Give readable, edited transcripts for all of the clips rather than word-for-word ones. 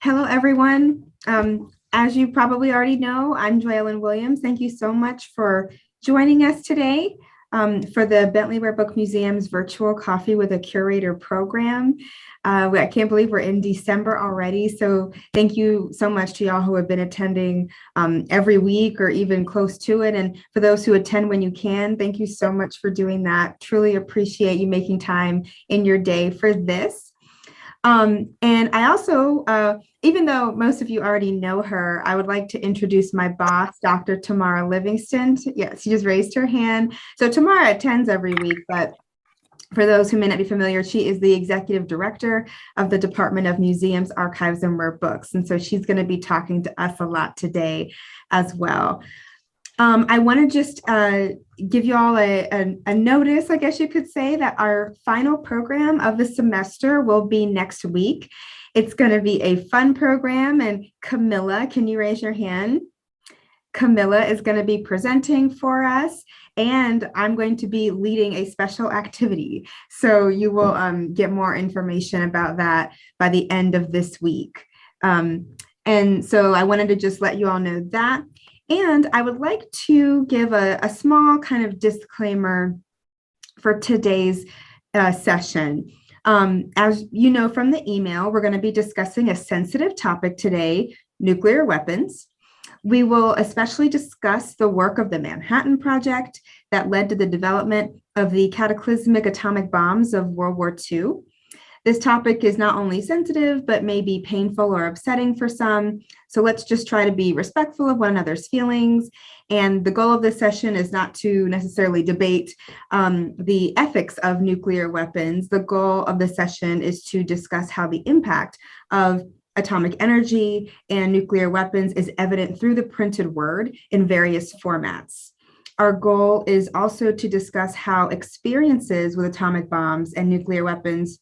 Hello, everyone. As you probably already know, I'm Joellen Williams. Thank you so much for joining us today for the Bentley Rare Book Museum's virtual Coffee with a Curator program. I can't believe we're in December already. So thank you so much to y'all who have been attending every week or even close to it. And for those who attend when you can, thank you so much for doing that. Truly appreciate you making time in your day for this. And I also, even though most of you already know her, I would like to introduce my boss, Dr. Tamara Livingston. Yes, she just raised her hand. So Tamara attends every week, but for those who may not be familiar, she is the executive director of the Department of Museums, Archives, and Rare Books. And so she's going to be talking to us a lot today as well. I want to just give you all a notice, I guess you could say, that our final program of the semester will be next week. It's going to be a fun program, and Camilla, can you raise your hand? Camilla is going to be presenting for us, and I'm going to be leading a special activity. So you will get more information about that by the end of this week. And so I wanted to just let you all know that. And I would like to give a small kind of disclaimer for today's session. As you know from the email, we're going to be discussing a sensitive topic today, nuclear weapons. We will especially discuss the work of the Manhattan Project that led to the development of the cataclysmic atomic bombs of World War II. This topic is not only sensitive, but may be painful or upsetting for some. So let's just try to be respectful of one another's feelings. And the goal of this session is not to necessarily debate the ethics of nuclear weapons. The goal of the session is to discuss how the impact of atomic energy and nuclear weapons is evident through the printed word in various formats. Our goal is also to discuss how experiences with atomic bombs and nuclear weapons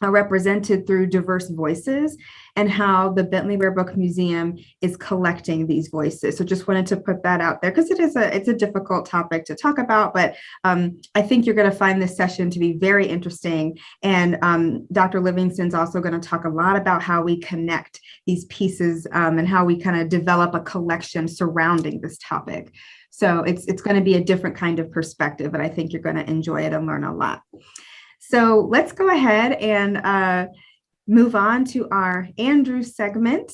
are represented through diverse voices and how the Bentley Rare Book Museum is collecting these voices. So just wanted to put that out there because it's a difficult topic to talk about, but I think you're going to find this session to be very interesting. And Dr. Livingston's also going to talk a lot about how we connect these pieces and how we kind of develop a collection surrounding this topic. So it's going to be a different kind of perspective, but I think you're going to enjoy it and learn a lot. So let's go ahead and move on to our Andrew segment.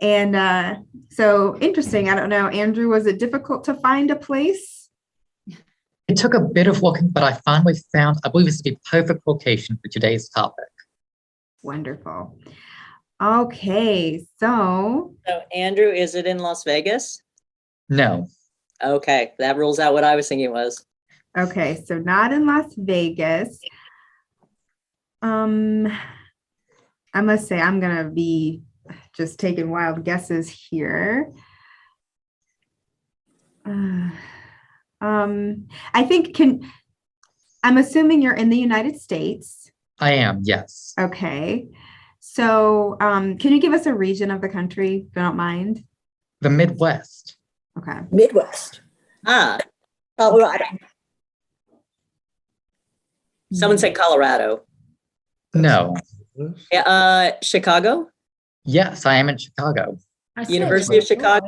And so interesting, I don't know, Andrew, was it difficult to find a place? It took a bit of looking, but I finally found, I believe this is the perfect location for today's topic. Wonderful. Okay, so Andrew, is it in Las Vegas? No. Okay, that rules out what I was thinking it was. Okay, so not in Las Vegas. I must say I'm gonna be just taking wild guesses here. I think I'm assuming you're in the United States. I am, yes. Okay. So can you give us a region of the country, if you don't mind? The Midwest. Okay. Midwest. Colorado. Someone said Colorado. No. Chicago? Yes, I am in Chicago. University of Chicago?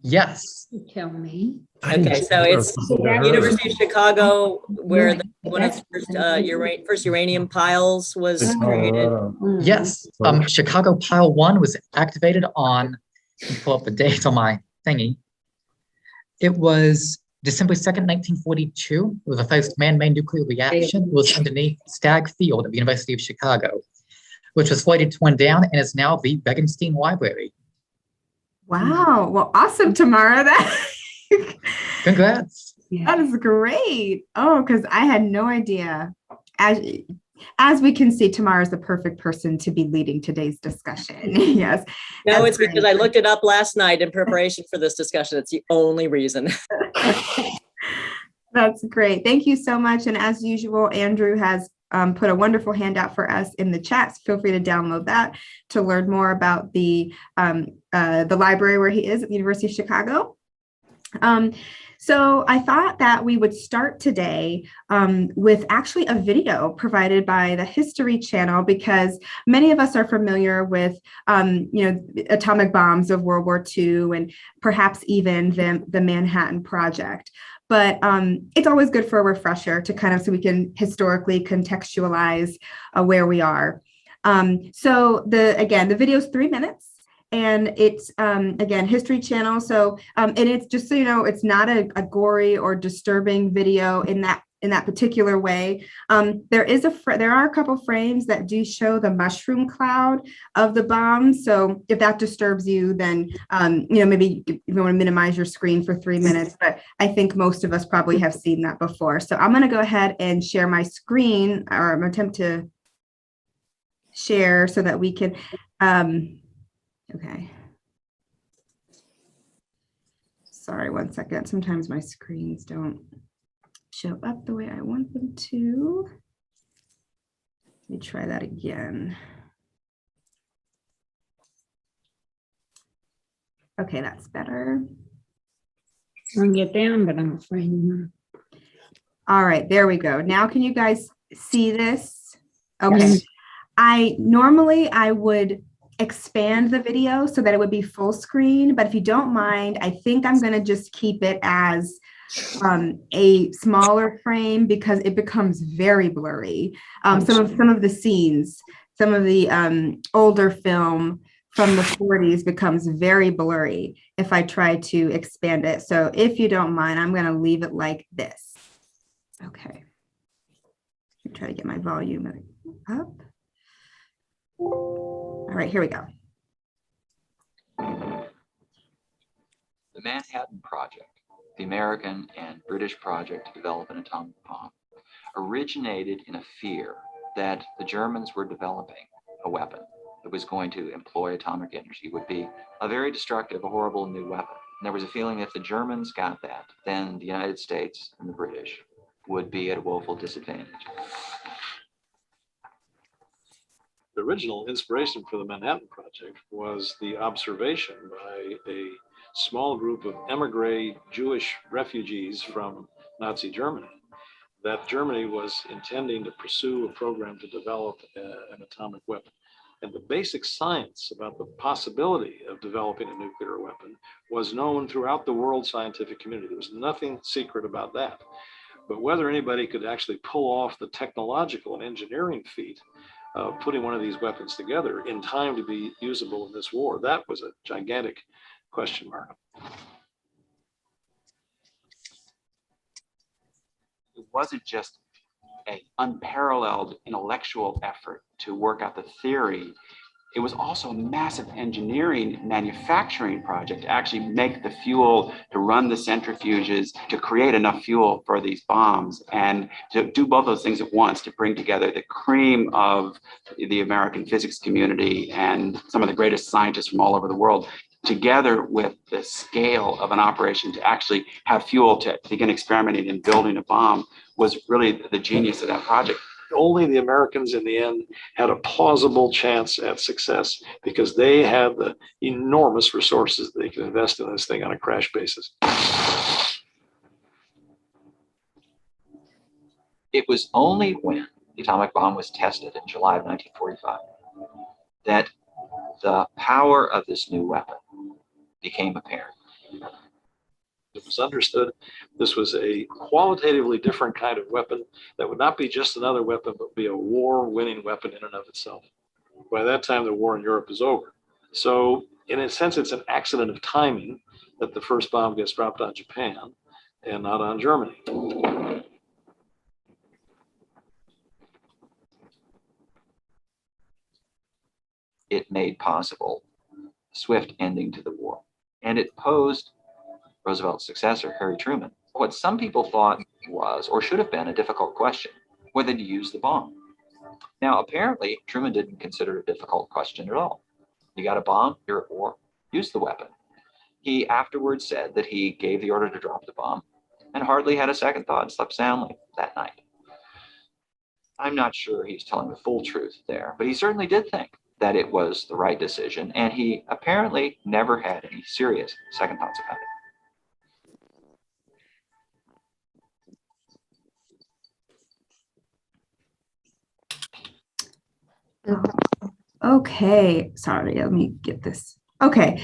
Yes. You tell me. Okay, so it's University of Chicago, where one of the first uranium piles was created. Yes. Chicago Pile 1 was activated on, let me pull up the date on my thingy. It was December 2nd, 1942, was the first man-made nuclear reaction. It was underneath Stagg Field at the University of Chicago, which was slated to went down and is now the Begenstein Library. Wow. Well, awesome, Tamara. Congrats. That is great. Oh, because I had no idea. As we can see, Tamara is the perfect person to be leading today's discussion. Yes. No, it's because I looked it up last night in preparation for this discussion. It's the only reason. That's great. Thank you so much. And as usual, Andrew has put a wonderful handout for us in the chat. So feel free to download that to learn more about the library where he is at the University of Chicago. So I thought that we would start today with actually a video provided by the History Channel, because many of us are familiar with, atomic bombs of World War II and perhaps even the Manhattan Project. But it's always good for a refresher to kind of, so we can historically contextualize where we are. So the video is 3 minutes. And it's, again, History Channel. So, and it's just so you know, it's not a gory or disturbing video in that particular way. There are a couple frames that do show the mushroom cloud of the bomb. So if that disturbs you, then, maybe you want to minimize your screen for 3 minutes, but I think most of us probably have seen that before. So I'm going to go ahead and share my screen, or I'm attempt to share so that we can, okay. Sorry, 1 second. Sometimes my screens don't show up the way I want them to. Let me try that again. Okay, that's better. Bring it down, but I'm afraid not. All right, there we go. Now, can you guys see this? Okay. Normally I would expand the video so that it would be full screen, but if you don't mind, I think I'm going to just keep it as a smaller frame because it becomes very blurry. Some of the scenes, some of the older film from the 40s becomes very blurry if I try to expand it. So if you don't mind, I'm going to leave it like this. Okay. Let me try to get my volume up. All right, here we go. The Manhattan Project, the American and British project to develop an atomic bomb, originated in a fear that the Germans were developing a weapon that was going to employ atomic energy, would be a very destructive, a horrible new weapon. And there was a feeling that if the Germans got that, then the United States and the British would be at a woeful disadvantage. The original inspiration for the Manhattan Project was the observation by a small group of emigre Jewish refugees from Nazi Germany that Germany was intending to pursue a program to develop an atomic weapon. And the basic science about the possibility of developing a nuclear weapon was known throughout the world scientific community. There was nothing secret about that. But whether anybody could actually pull off the technological and engineering feat of putting one of these weapons together in time to be usable in this war, that was a gigantic question mark. It wasn't just an unparalleled intellectual effort to work out the theory. It was also a massive engineering manufacturing project to actually make the fuel, to run the centrifuges, to create enough fuel for these bombs, and to do both those things at once, to bring together the cream of the American physics community and some of the greatest scientists from all over the world, together with the scale of an operation to actually have fuel to begin experimenting and building a bomb, was really the genius of that project. Only the Americans in the end had a plausible chance at success because they had the enormous resources they could invest in this thing on a crash basis. It was only when the atomic bomb was tested in July of 1945 that the power of this new weapon became apparent. It was understood this was a qualitatively different kind of weapon that would not be just another weapon, but be a war-winning weapon in and of itself. By that time, the war in Europe is over. So in a sense, it's an accident of timing that the first bomb gets dropped on Japan and not on Germany. It made possible a swift ending to the war, and it posed Roosevelt's successor, Harry Truman, what some people thought was, or should have been, a difficult question: whether to use the bomb. Now, apparently, Truman didn't consider it a difficult question at all. You got a bomb, you're at war, use the weapon. He afterwards said that he gave the order to drop the bomb and hardly had a second thought and slept soundly that night. I'm not sure he's telling the full truth there, but he certainly did think that it was the right decision, and he apparently never had any serious second thoughts about it. Okay, sorry, let me get this. Okay.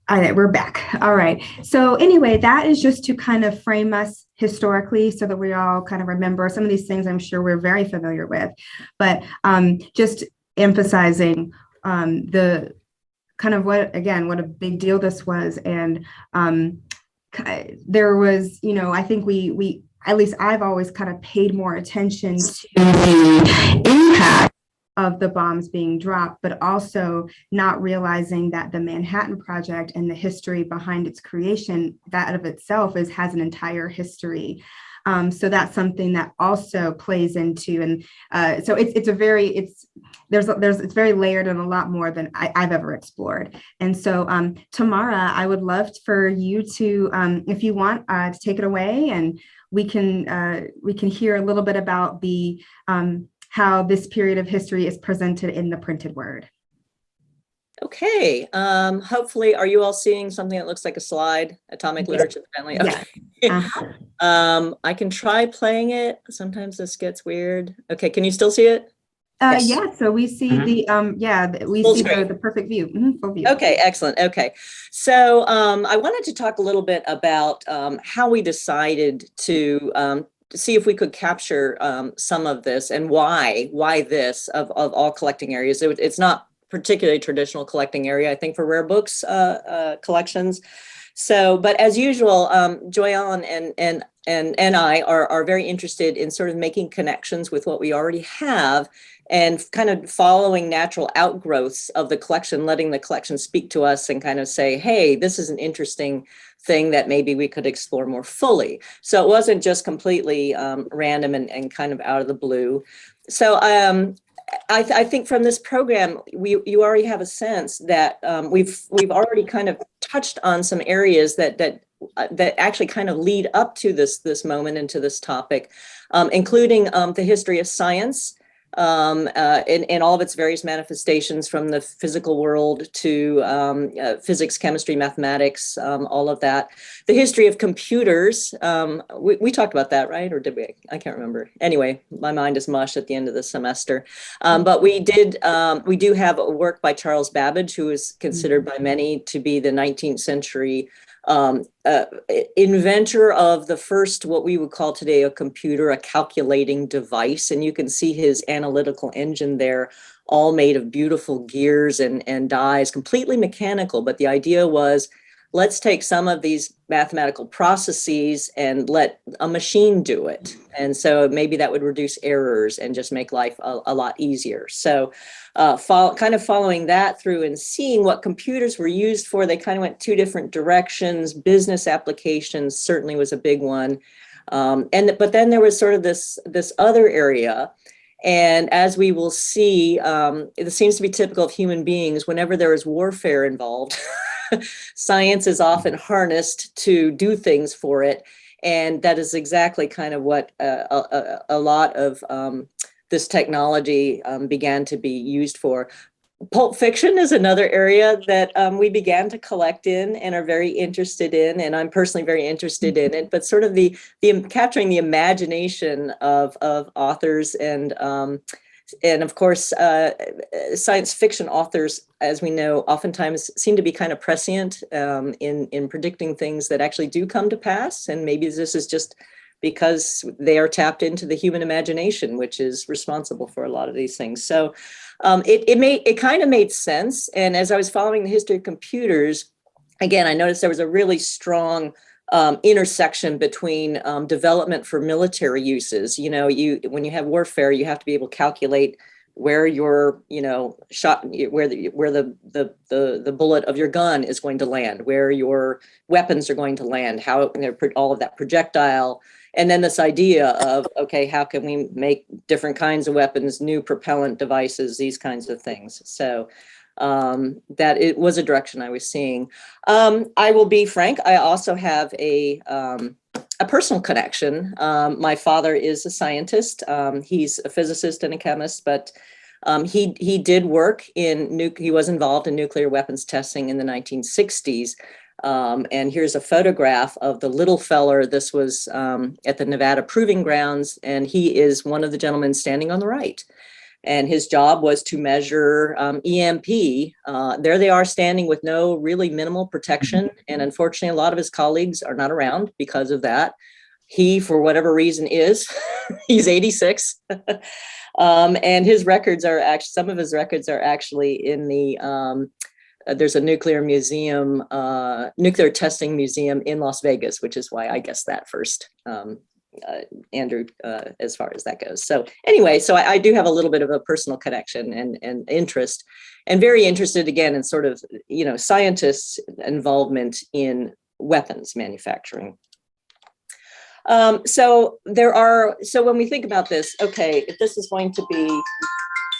All right, we're back. All right. So anyway, that is just to kind of frame us historically so that we all kind of remember some of these things I'm sure we're very familiar with, but just emphasizing the kind of what a big deal this was. And there was, I think we at least I've always kind of paid more attention to the impact of the bombs being dropped, but also not realizing that the Manhattan Project and the history behind its creation, that of itself has an entire history. So that's something that also plays into, and so it's very layered and a lot more than I've ever explored. And so Tamara, I would love for you to, if you want, to take it away, and we can hear a little bit about the how this period of history is presented in the printed word. Okay. Hopefully, are you all seeing something that looks like a slide? Atomic Literature, Bentley. Okay. Yes. I can try playing it. Sometimes this gets weird. Okay, can you still see it? Yes. Yeah, so we see we Full see screen. the perfect view. Full view. Okay, excellent. Okay, so I wanted to talk a little bit about how we decided to see if we could capture some of this, and why this of all collecting areas. It's not particularly traditional collecting area, I think, for rare books collections. So, but as usual, Joyanne and I are very interested in sort of making connections with what we already have, and kind of following natural outgrowths of the collection, letting the collection speak to us and kind of say, hey, this is an interesting thing that maybe we could explore more fully. So it wasn't just completely random and kind of out of the blue. So I think from this program, you already have a sense that we've already kind of touched on some areas that actually kind of lead up to this moment and to this topic, including the history of science, in all of its various manifestations, from the physical world to physics, chemistry, mathematics, all of that. The history of computers, we talked about that, right? Or did we? I can't remember. Anyway, my mind is mush at the end of the semester. But we do have a work by Charles Babbage, who is considered by many to be the 19th century inventor of the first, what we would call today a computer, a calculating device. And you can see his analytical engine there, all made of beautiful gears and dies, completely mechanical. But the idea was, let's take some of these mathematical processes and let a machine do it. And so maybe that would reduce errors and just make life a lot easier. So kind of following that through and seeing what computers were used for, they kind of went two different directions. Business applications certainly was a big one. But then there was sort of this other area. And as we will see, it seems to be typical of human beings. Whenever there is warfare involved, science is often harnessed to do things for it. And that is exactly kind of what a lot of this technology began to be used for. Pulp Fiction is another area that we began to collect in and are very interested in, and I'm personally very interested in it. But sort of the capturing the imagination of authors and of course science fiction authors, as we know, oftentimes seem to be kind of prescient in predicting things that actually do come to pass, and maybe this is just because they are tapped into the human imagination, which is responsible for a lot of these things. So it kind of made sense. And as I was following the history of computers, again, I noticed there was a really strong intersection between development for military uses. You know, when you have warfare, you have to be able to calculate where your shot, where the bullet of your gun is going to land, where your weapons are going to land, how all of that projectile. And then this idea of, okay, how can we make different kinds of weapons, new propellant devices, these kinds of things. So that it was a direction I was seeing. I will be frank, I also have a personal connection. My father is a scientist. He's a physicist and a chemist, but he did work he was involved in nuclear weapons testing in the 1960s. And here's a photograph of the little feller. This was at the Nevada Proving Grounds, and he is one of the gentlemen standing on the right. And his job was to measure EMP. There they are standing with no really minimal protection. And unfortunately, a lot of his colleagues are not around because of that. He, for whatever reason, is. He's 86. And his records are actually, some of his records are actually in the, there's a nuclear museum, nuclear testing museum in Las Vegas, which is why I guessed that first. Andrew, as far as that goes. So anyway, so I do have a little bit of a personal connection and interest, and very interested again in sort of, you know, scientists' involvement in weapons manufacturing. So when we think about this, okay, if this is going to be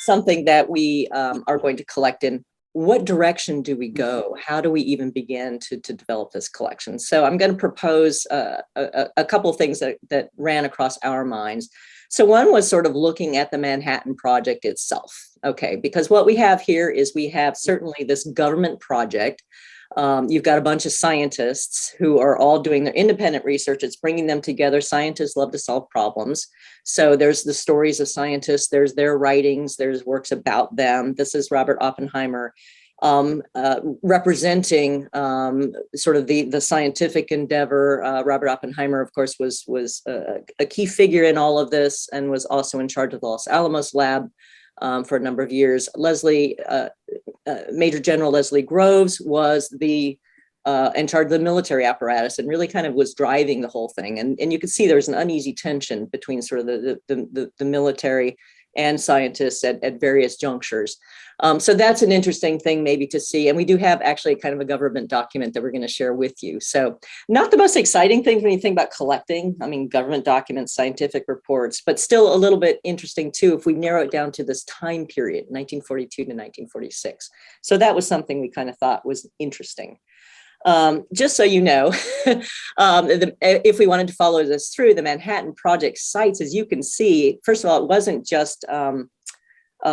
something that we are going to collect in, what direction do we go? How do we even begin to develop this collection? So I'm going to propose a couple of things that ran across our minds. So one was sort of looking at the Manhattan Project itself. Okay, because what we have here is we have certainly this government project. You've got a bunch of scientists who are all doing their independent research. It's bringing them together. Scientists love to solve problems. So there's the stories of scientists, there's their writings, there's works about them. This is Robert Oppenheimer representing sort of the scientific endeavor. Robert Oppenheimer, of course, was a key figure in all of this and was also in charge of the Los Alamos lab for a number of years. Major General Leslie Groves was in charge of the military apparatus and really kind of was driving the whole thing. And you could see there's an uneasy tension between sort of the military and scientists at various junctures. So that's an interesting thing maybe to see. And we do have actually kind of a government document that we're going to share with you. So not the most exciting thing when you think about collecting, I mean, government documents, scientific reports, but still a little bit interesting too, if we narrow it down to this time period, 1942 to 1946. So that was something we kind of thought was interesting. Just so you know, if we wanted to follow this through, the Manhattan Project sites, as you can see, first of all, it wasn't just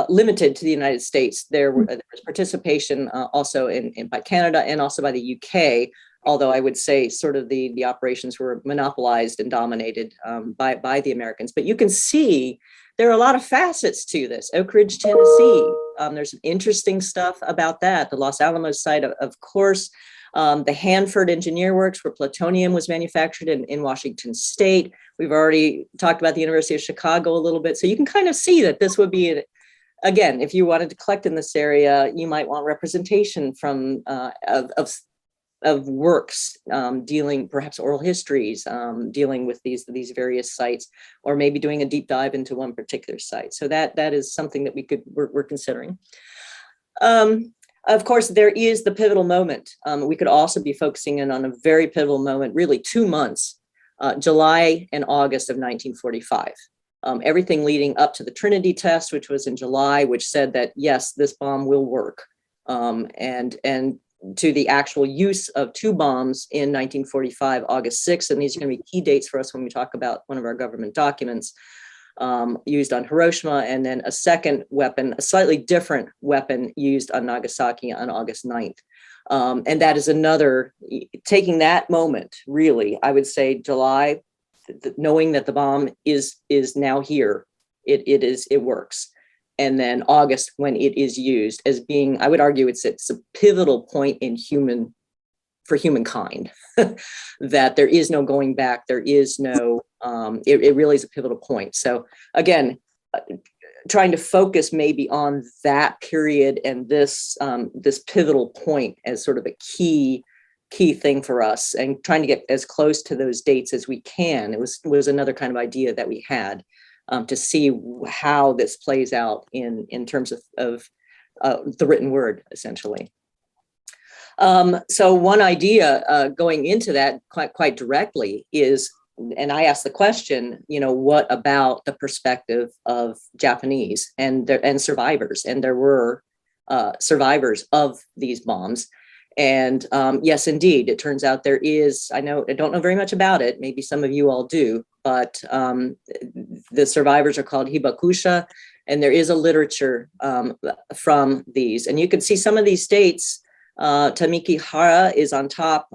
limited to the United States. There was participation also by Canada and also by the UK, although I would say sort of the operations were monopolized and dominated by the Americans. But you can see there are a lot of facets to this. Oak Ridge, Tennessee, there's some interesting stuff about that. The Los Alamos site, of course. The Hanford Engineer Works, where plutonium was manufactured in Washington State. We've already talked about the University of Chicago a little bit. So you can kind of see that this would be, again, if you wanted to collect in this area, you might want representation from of works dealing, perhaps oral histories, dealing with these various sites, or maybe doing a deep dive into one particular site. So that is something that we're considering. Of course, there is the pivotal moment. We could also be focusing in on a very pivotal moment, really 2 months, July and August of 1945. Everything leading up to the Trinity test, which was in July, which said that, yes, this bomb will work. And to the actual use of 2 bombs in 1945, August 6th, and these are going to be key dates for us when we talk about one of our government documents, used on Hiroshima, and then a second weapon, a slightly different weapon used on Nagasaki on August 9th. And that is another, taking that moment, really, I would say July, knowing that the bomb is now here, it works. And then August, when it is used as being, I would argue it's a pivotal point for humankind, that there is no going back, there is no, it really is a pivotal point. So again, trying to focus maybe on that period and this pivotal point as sort of a key thing for us, and trying to get as close to those dates as we can. It was another kind of idea that we had to see how this plays out in terms of the written word, essentially. So one idea going into that quite directly is, and I asked the question, what about the perspective of Japanese and survivors? And there were survivors of these bombs. And yes, indeed, it turns out there is, I don't know very much about it. Maybe some of you all do, but the survivors are called hibakusha, and there is a literature from these. And you can see some of these dates. Tamiki Hara is on top.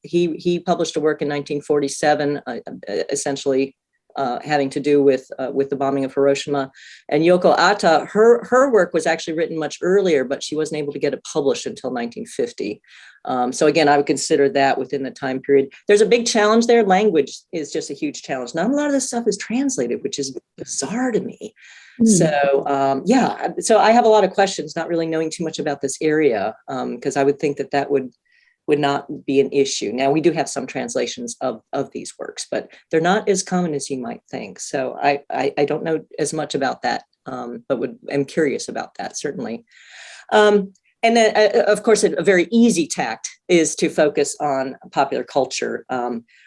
He published a work in 1947, essentially having to do with the bombing of Hiroshima. And Yoko Ata, her work was actually written much earlier, but she wasn't able to get it published until 1950. So again, I would consider that within the time period. There's a big challenge there. Language is just a huge challenge. Not a lot of this stuff is translated, which is bizarre to me. So yeah, so I have a lot of questions, not really knowing too much about this area, because I would think that would not be an issue. Now, we do have some translations of these works, but they're not as common as you might think. So I don't know as much about that, but am curious about that, certainly. And then, of course, a very easy tact is to focus on popular culture,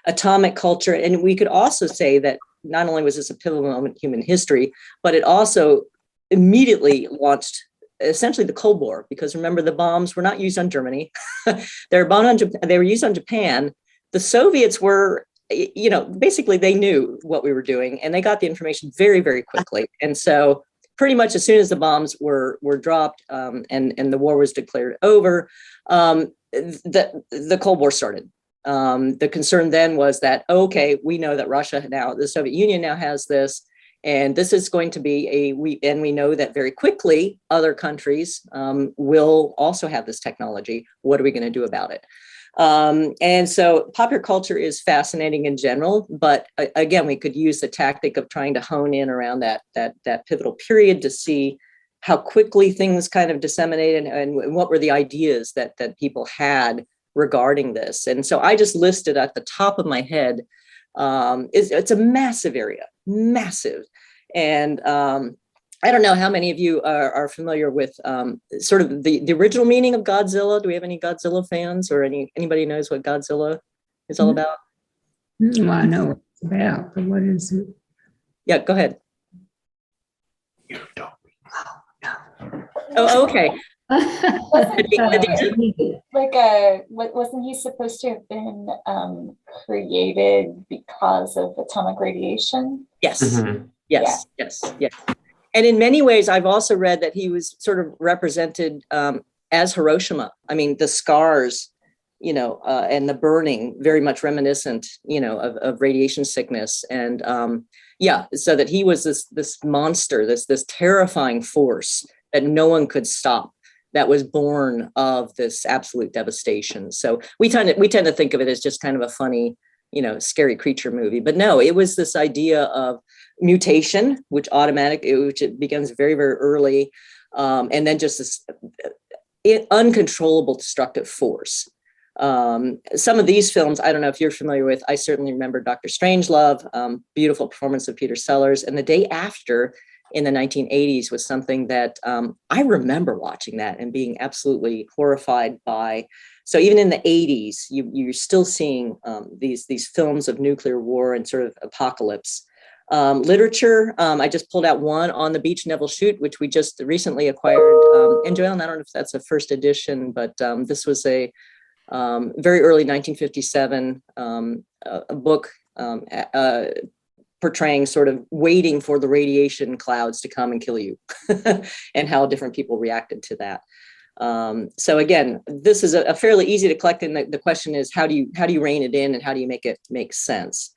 atomic culture. And we could also say that not only was this a pivotal moment in human history, but it also immediately launched essentially the Cold War, because remember, the bombs were not used on Germany. They were used on Japan. The Soviets were, basically they knew what we were doing, and they got the information very, very quickly. And so pretty much as soon as the bombs were dropped and the war was declared over, the Cold War started. The concern then was that, okay, we know that the Soviet Union now has this, and this is going to be we know that very quickly other countries will also have this technology. What are we going to do about it? And so popular culture is fascinating in general, but again, we could use the tactic of trying to hone in around that pivotal period to see how quickly things kind of disseminated and what were the ideas that people had regarding this. And so I just listed at the top of my head, it's a massive area, massive. And I don't know how many of you are familiar with sort of the original meaning of Godzilla. Do we have any Godzilla fans, or anybody knows what Godzilla is all about? Well, I know what it's about, but what is it? Yeah, go ahead. You don't. Oh, okay. Wasn't he supposed to have been created because of atomic radiation? Yes. Mm-hmm. Yes. And in many ways, I've also read that he was sort of represented as Hiroshima. I mean, the scars, and the burning, very much reminiscent, of radiation sickness. And so that he was this monster, this terrifying force that no one could stop, that was born of this absolute devastation. So we tend to think of it as just kind of a funny, scary creature movie. But no, it was this idea of mutation, which it begins very, very early. And then just this uncontrollable destructive force. Some of these films, I don't know if you're familiar with, I certainly remember Dr. Strangelove, beautiful performance of Peter Sellers. And The Day After in the 1980s was something that I remember watching that and being absolutely horrified by. So even in the 80s, you're still seeing these films of nuclear war and sort of apocalypse. Literature, I just pulled out one, On the Beach, Neville Shute, which we just recently acquired. And Joellen, I don't know if that's a first edition, but this was a very early 1957 a book portraying sort of waiting for the radiation clouds to come and kill you and how different people reacted to that. So again, this is a fairly easy to collect, and the question is, how do you rein it in and how do you make it make sense?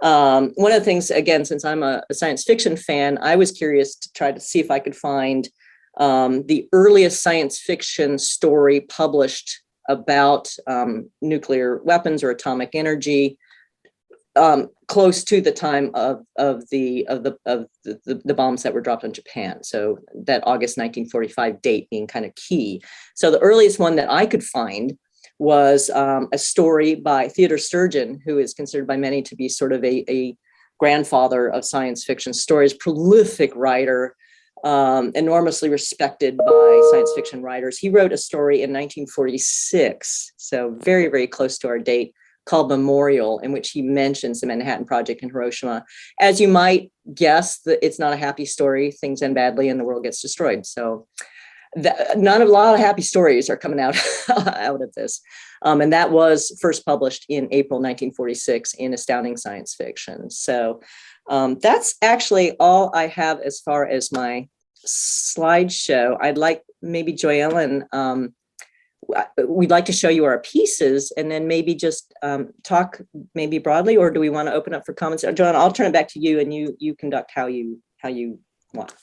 One of the things, again, since I'm a science fiction fan, I was curious to try to see if I could find the earliest science fiction story published about nuclear weapons or atomic energy, close to the time of the bombs that were dropped on Japan. So that August 1945 date being kind of key. So the earliest one that I could find was a story by Theodore Sturgeon, who is considered by many to be sort of a grandfather of science fiction stories, prolific writer, enormously respected by science fiction writers. He wrote a story in 1946, so very, very close to our date, called Memorial, in which he mentions the Manhattan Project in Hiroshima. As you might guess, it's not a happy story. Things end badly and the world gets destroyed. So a lot of happy stories are coming out of this. And that was first published in April 1946 in Astounding Science Fiction. So that's actually all I have as far as my slideshow. I'd like maybe Joellen, we'd like to show you our pieces and then maybe just talk maybe broadly, or do we want to open up for comments? Joanne, I'll turn it back to you and you conduct how you want.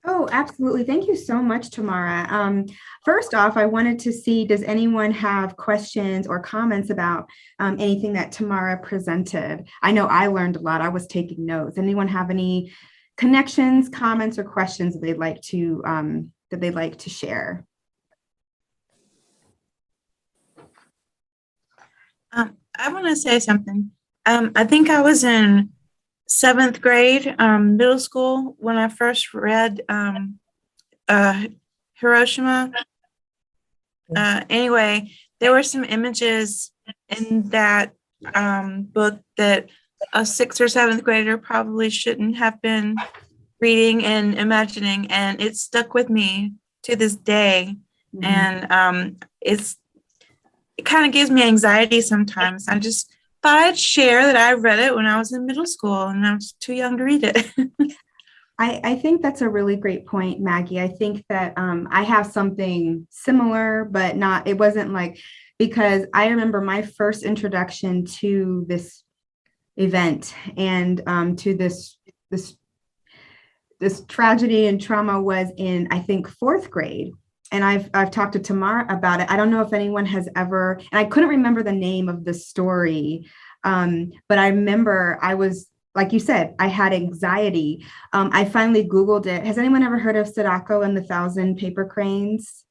Oh, absolutely. Thank you so much, Tamara. First off, I wanted to see, does anyone have questions or comments about anything that Tamara presented? I know I learned a lot. I was taking notes. Anyone have any connections, comments, or questions that they'd like to share? I want to say something. I think I was in 7th grade, middle school, when I first read Hiroshima. Anyway, there were some images in that book that a 6th or 7th grader probably shouldn't have been reading and imagining, and it stuck with me to this day. Mm-hmm. And it kind of gives me anxiety sometimes. I just thought I'd share that I read it when I was in middle school and I was too young to read it. I think that's a really great point, Maggie. I think that I have something similar, but it wasn't like, because I remember my first introduction to this event and to this tragedy and trauma was in, I think, 4th grade. And I've talked to Tamara about it. I don't know if anyone has ever, and I couldn't remember the name of the story, but I remember I was, like you said, I had anxiety. I finally Googled it. Has anyone ever heard of Sadako and the 1,000 Paper Cranes?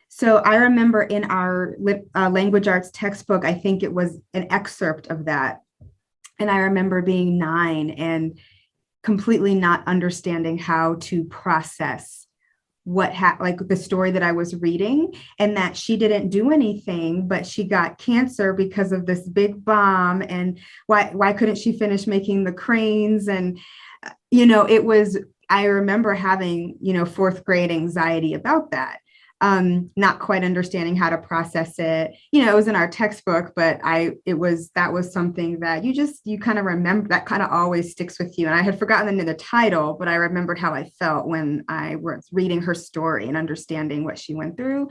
So I remember in our language arts textbook, I think it was an excerpt of that. And I remember being 9 and completely not understanding how to process like the story that I was reading, and that she didn't do anything, but she got cancer because of this big bomb. And why couldn't she finish making the cranes? And, I remember having, 4th grade anxiety about that. Not quite understanding how to process it. It was in our textbook, but that was something that you kind of remember, that kind of always sticks with you. And I had forgotten the title, but I remembered how I felt when I was reading her story and understanding what she went through.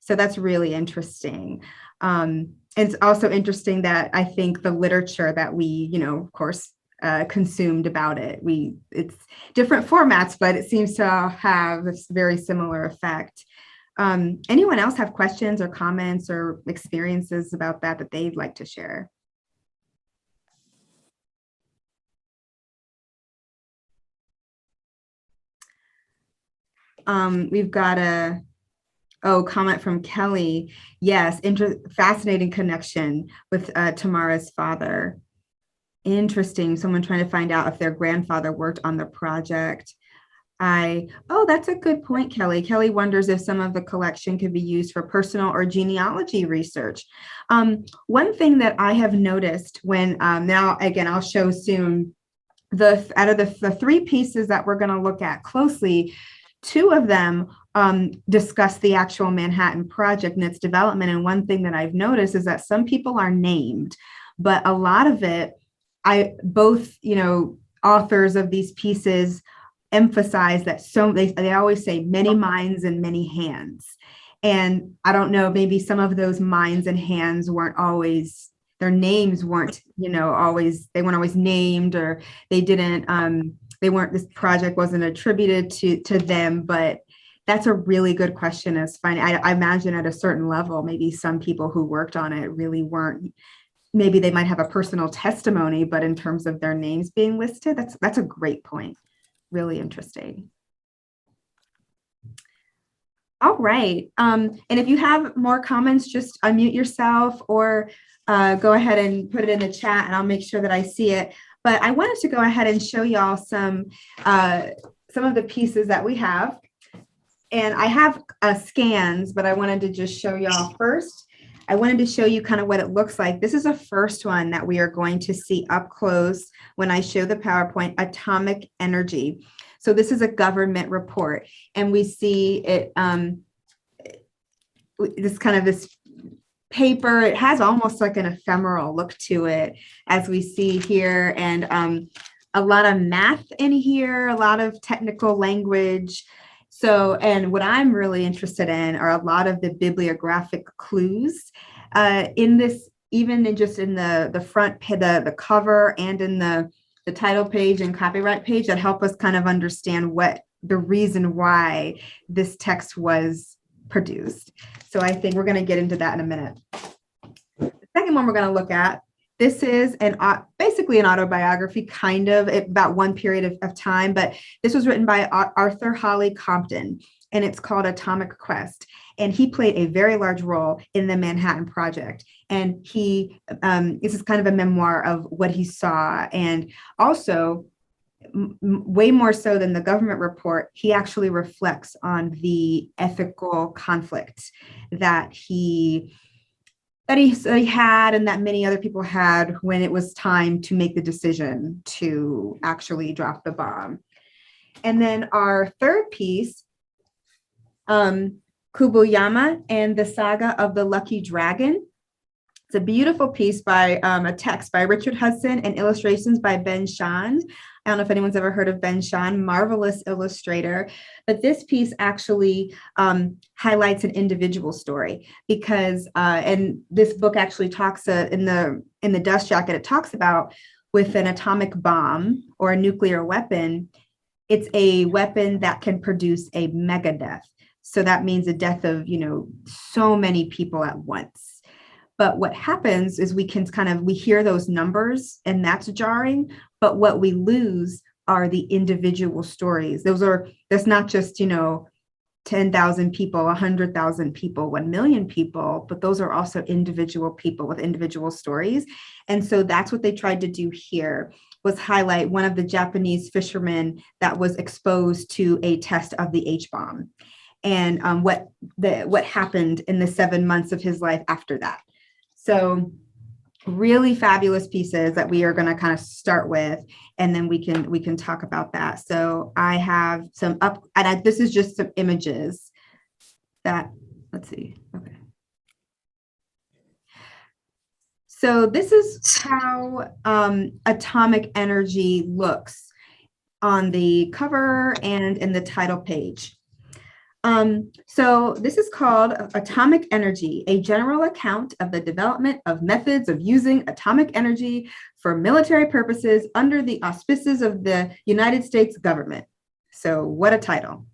So that's really interesting. It's also interesting that I think the literature that we, of course, consumed about it's different formats, but it seems to have this very similar effect. Anyone else have questions or comments or experiences about that they'd like to share? We've got a comment from Kelly. Yes, fascinating connection with Tamara's father. Interesting. Someone trying to find out if their grandfather worked on the project. That's a good point, Kelly. Kelly wonders if some of the collection could be used for personal or genealogy research. One thing that I have noticed when, now again, I'll show soon, out of the 3 pieces that we're going to look at closely, 2 of them discuss the actual Manhattan Project and its development. And one thing that I've noticed is that some people are named, but a lot of it, both authors of these pieces emphasize that they always say many minds and many hands. And I don't know, maybe some of those minds and hands weren't always, their names weren't, always, they weren't always named, or they didn't, this project wasn't attributed to them. But that's a really good question. I imagine at a certain level, maybe some people who worked on it really weren't, maybe they might have a personal testimony, but in terms of their names being listed, that's a great point. Really interesting. All right. And if you have more comments, just unmute yourself or go ahead and put it in the chat and I'll make sure that I see it. But I wanted to go ahead and show y'all some of the pieces that we have. And I have scans, but I wanted to just show y'all first. I wanted to show you kind of what it looks like. This is the first one that we are going to see up close when I show the PowerPoint, atomic energy. So this is a government report, and we see it, this paper. It has almost like an ephemeral look to it, as we see here, and a lot of math in here, a lot of technical language. So, and what I'm really interested in are a lot of the bibliographic clues in this, even in just in the front, the cover, and in the title page and copyright page, that help us kind of understand what the reason why this text was produced. So I think we're going to get into that in a minute. The second one we're going to look at, this is basically an autobiography, kind of about one period of time, but this was written by Arthur Holly Compton, and it's called Atomic Quest. And he played a very large role in the Manhattan Project. And this is kind of a memoir of what he saw. And also, way more so than the government report, he actually reflects on the ethical conflict that he had, and that many other people had, when it was time to make the decision to actually drop the bomb. And then our third piece, Kuboyama and the Saga of the Lucky Dragon. It's a beautiful piece by a text by Richard Hudson and illustrations by Ben Shand. I don't know if anyone's ever heard of Ben Shand, marvelous illustrator. But this piece actually highlights an individual story, because, and this book actually talks in the dust jacket, it talks about, with an atomic bomb or a nuclear weapon, it's a weapon that can produce a mega death. So that means a death of, so many people at once. But what happens is we hear those numbers, and that's jarring. But what we lose are the individual stories. That's not just, 10,000 people, 100,000 people, 1 million people, but those are also individual people with individual stories. And so that's what they tried to do here, was highlight one of the Japanese fishermen that was exposed to a test of the H-bomb, and what happened in the 7 months of his life after that. So really fabulous pieces that we are going to kind of start with, and then we can talk about that. So I have some this is just some images that, let's see. Okay. So this is how atomic energy looks on the cover and in the title page. So this is called Atomic Energy, a general account of the development of methods of using atomic energy for military purposes under the auspices of the United States government. So what a title.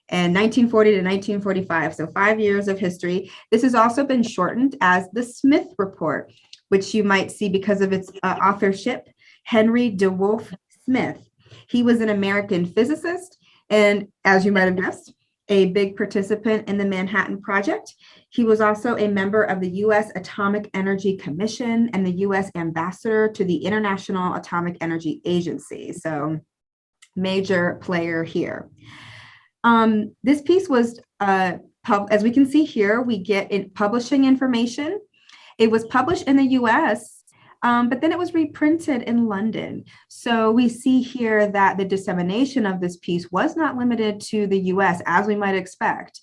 And 1940 to 1945, so 5 years of history. This has also been shortened as the Smith Report, which you might see because of its authorship, Henry DeWolf Smith. He was an American physicist, and as you might have guessed, a big participant in the Manhattan Project. He was also a member of the U.S. Atomic Energy Commission and the U.S. Ambassador to the International Atomic Energy Agency. So major player here. This piece was, as we can see here, we get in publishing information. It was published in the U.S., but then it was reprinted in London. So we see here that the dissemination of this piece was not limited to the US, as we might expect.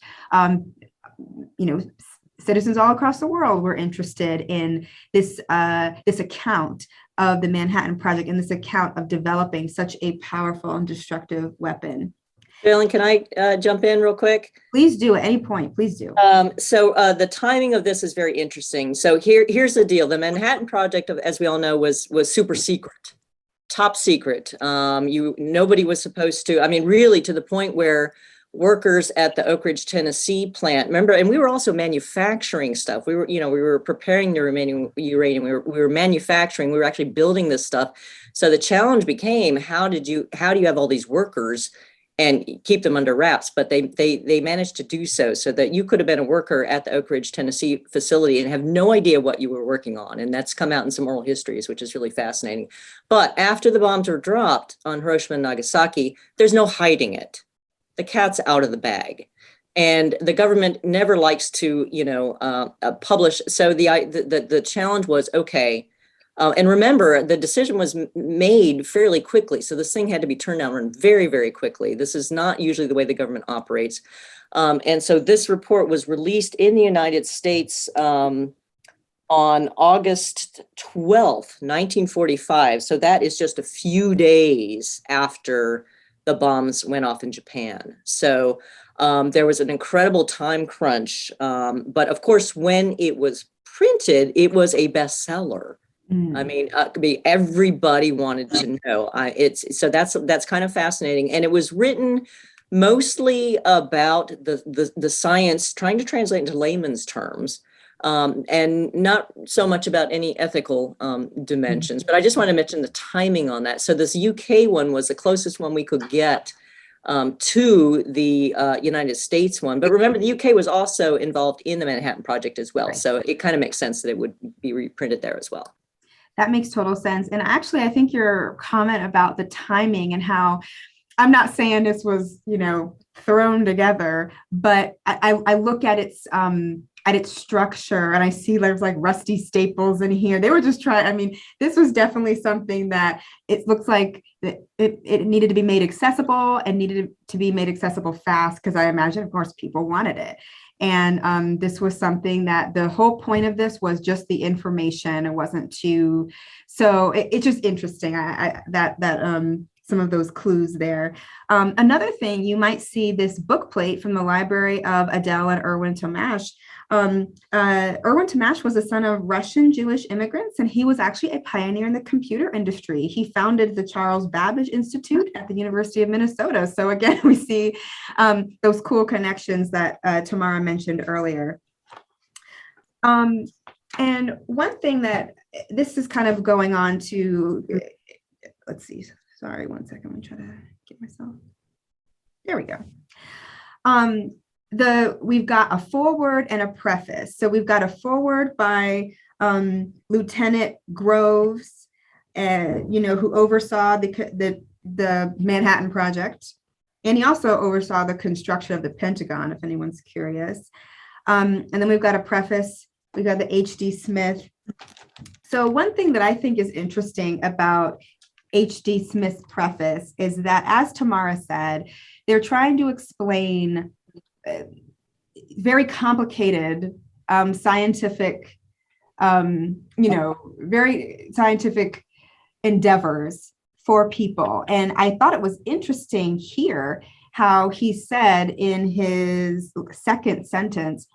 Citizens all across the world were interested in this account of the Manhattan Project and this account of developing such a powerful and destructive weapon. Jalen, can I jump in real quick? Please do, at any point, please do. So the timing of this is very interesting. So here's the deal. The Manhattan Project, as we all know, was super secret, top secret. Nobody was supposed to, really to the point where workers at the Oak Ridge, Tennessee plant, remember, and we were also manufacturing stuff. We were preparing the remaining uranium. We were manufacturing, we were actually building this stuff. So the challenge became, how do you have all these workers and keep them under wraps? But they managed to do so that you could have been a worker at the Oak Ridge, Tennessee facility and have no idea what you were working on. And that's come out in some oral histories, which is really fascinating. But after the bombs were dropped on Hiroshima and Nagasaki, there's no hiding it. The cat's out of the bag. And the government never likes to, publish. So the challenge was, okay, and remember, the decision was made fairly quickly. So this thing had to be turned down very, very quickly. This is not usually the way the government operates. And so this report was released in the United States on August 12th, 1945. So that is just a few days after the bombs went off in Japan. So There was an incredible time crunch. But of course, when it was printed, it was a bestseller. I mean, everybody wanted to know. So that's kind of fascinating. And it was written mostly about the science, trying to translate into layman's terms, and not so much about any ethical dimensions. But I just want to mention the timing on that. So this UK one was the closest one we could get to the United States one. But remember, the UK was also involved in the Manhattan Project as well. Right. So it kind of makes sense that it would be reprinted there as well. That makes total sense. And actually, I think your comment about the timing and how, I'm not saying this was, thrown together, but I look at its structure and I see there's like rusty staples in here. They were just trying, this was definitely something that it looks like it needed to be made accessible and needed to be made accessible fast, because I imagine, of course, people wanted it. And this was something that the whole point of this was just the information. It wasn't so it's just interesting that some of those clues there. Another thing, you might see this book plate from the library of Adele and Erwin Tomash. Erwin Tomash was the son of Russian Jewish immigrants, and he was actually a pioneer in the computer industry. He founded the Charles Babbage Institute at the University of Minnesota. So again, we see those cool connections that Tamara mentioned earlier. And one thing that this is kind of going on to, let's see, sorry, one second, I'm gonna try to get myself, there we go. We've got a foreword and a preface. So we've got a foreword by Lieutenant Groves, who oversaw the Manhattan Project. And he also oversaw the construction of the Pentagon, if anyone's curious. And then we've got a preface. We've got the H.D. Smith. So one thing that I think is interesting about H.D. Smith's preface is that, as Tamara said, they're trying to explain very complicated scientific, very scientific endeavors for people. And I thought it was interesting here how he said in his second sentence,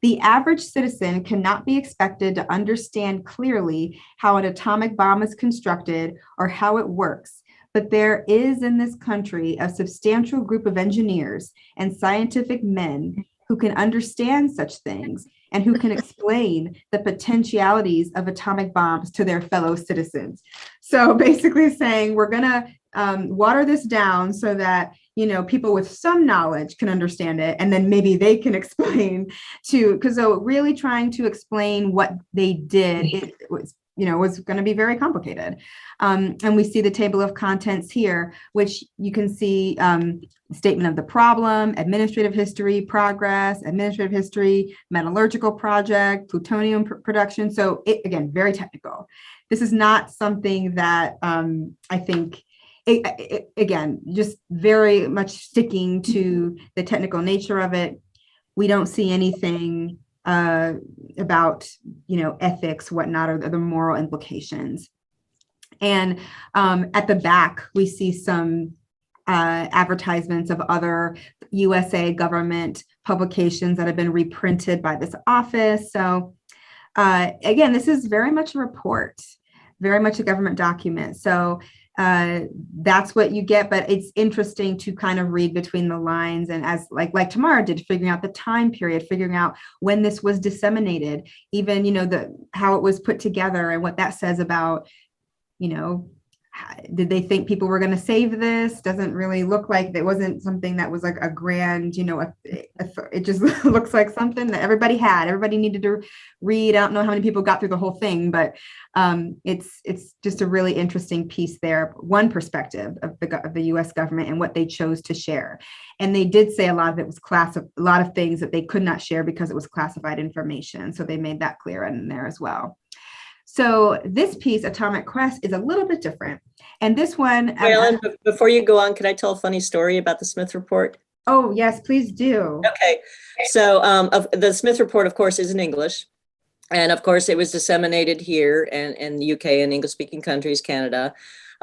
the average citizen cannot be expected to understand clearly how an atomic bomb is constructed or how it works. But there is in this country a substantial group of engineers and scientific men who can understand such things and who can explain the potentialities of atomic bombs to their fellow citizens. So basically saying we're going to water this down so that, people with some knowledge can understand it, and then maybe they can explain because so really trying to explain what they did, it was going to be very complicated. And we see the table of contents here, which you can see statement of the problem, administrative history, progress, administrative history, metallurgical project, plutonium production. So again, very technical. This is not something that I think, again, just very much sticking to the technical nature of it. We don't see anything about, ethics, whatnot, or the moral implications. And at the back, we see some advertisements of other USA government publications that have been reprinted by this office. So again, this is very much a report, very much a government document. So that's what you get, but it's interesting to kind of read between the lines, and as like Tamara did, figuring out the time period, figuring out when this was disseminated, even how it was put together and what that says about, did they think people were going to save this? Doesn't really look like it wasn't something that was like a grand, it just looks like something that everybody needed to read. I don't know how many people got through the whole thing, but it's just a really interesting piece there. One perspective of the US government and what they chose to share. And they did say a lot of it was a lot of things that they could not share because it was classified information. So they made that clear in there as well. So this piece, Atomic Quest, is a little bit different. And this one— Well, before you go on, can I tell a funny story about the Smith Report? Oh, yes, please do. Okay. So the Smith Report, of course, is in English. And of course, it was disseminated here and in the UK and English-speaking countries, Canada.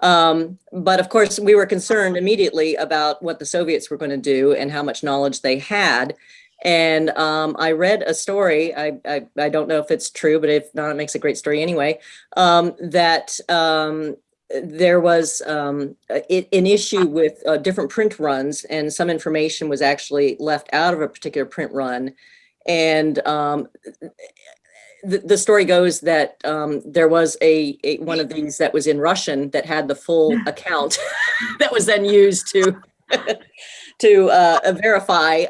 But of course, we were concerned immediately about what the Soviets were going to do and how much knowledge they had. And I read a story, I don't know if it's true, but if not, it makes a great story anyway, that there was an issue with different print runs, and some information was actually left out of a particular print run. And the story goes that there was a one of these that was in Russian that had the full account that was then used to verify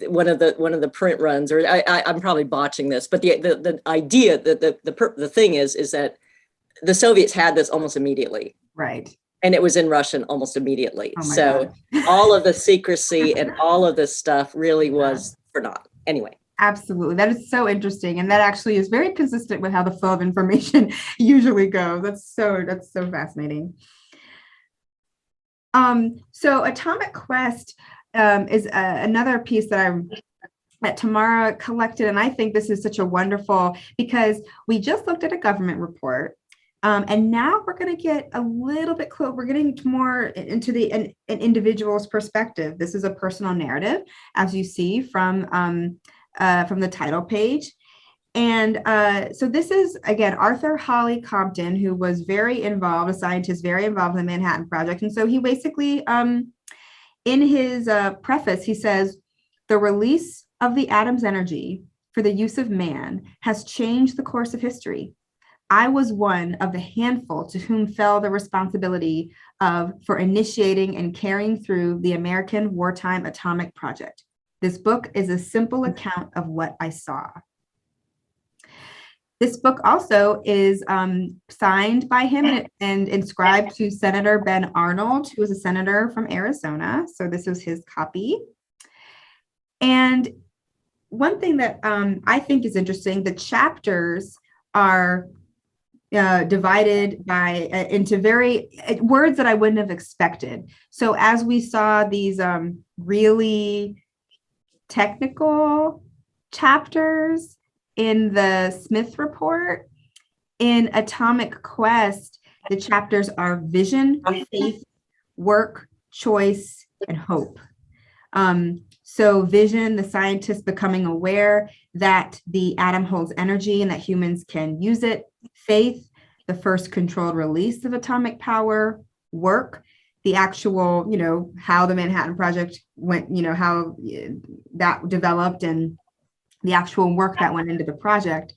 one of the print runs. Or I'm probably botching this, but the idea that the thing is that the Soviets had this almost immediately, Right. and it was in Russian almost immediately. Oh my So God. all of the secrecy and all of this stuff really was for naught. Anyway. Absolutely. That is so interesting. And that actually is very consistent with how the flow of information usually goes. That's so fascinating. So Atomic Quest is another piece that Tamara collected. And I think this is such a wonderful, because we just looked at a government report. And now we're going to get a little bit close. We're getting more into an individual's perspective. This is a personal narrative, as you see from the title page. And so this is, again, Arthur Holly Compton, who was very involved, a scientist very involved in the Manhattan Project. And so he basically, in his preface, he says, the release of the atom's energy for the use of man has changed the course of history. I was one of the handful to whom fell the responsibility for initiating and carrying through the American wartime atomic project. This book is a simple account of what I saw. This book also is signed by him and inscribed to Senator Ben Arnold, who was a senator from Arizona. So this was his copy. And one thing that I think is interesting, the chapters are divided into very words that I wouldn't have expected. So as we saw these really technical chapters in the Smith report, in Atomic Quest, the chapters are vision, faith, work, choice, and hope. So vision, the scientist becoming aware that the atom holds energy and that humans can use it. Faith, the first controlled release of atomic power. Work, the actual, how the Manhattan Project went, how that developed and the actual work that went into the project.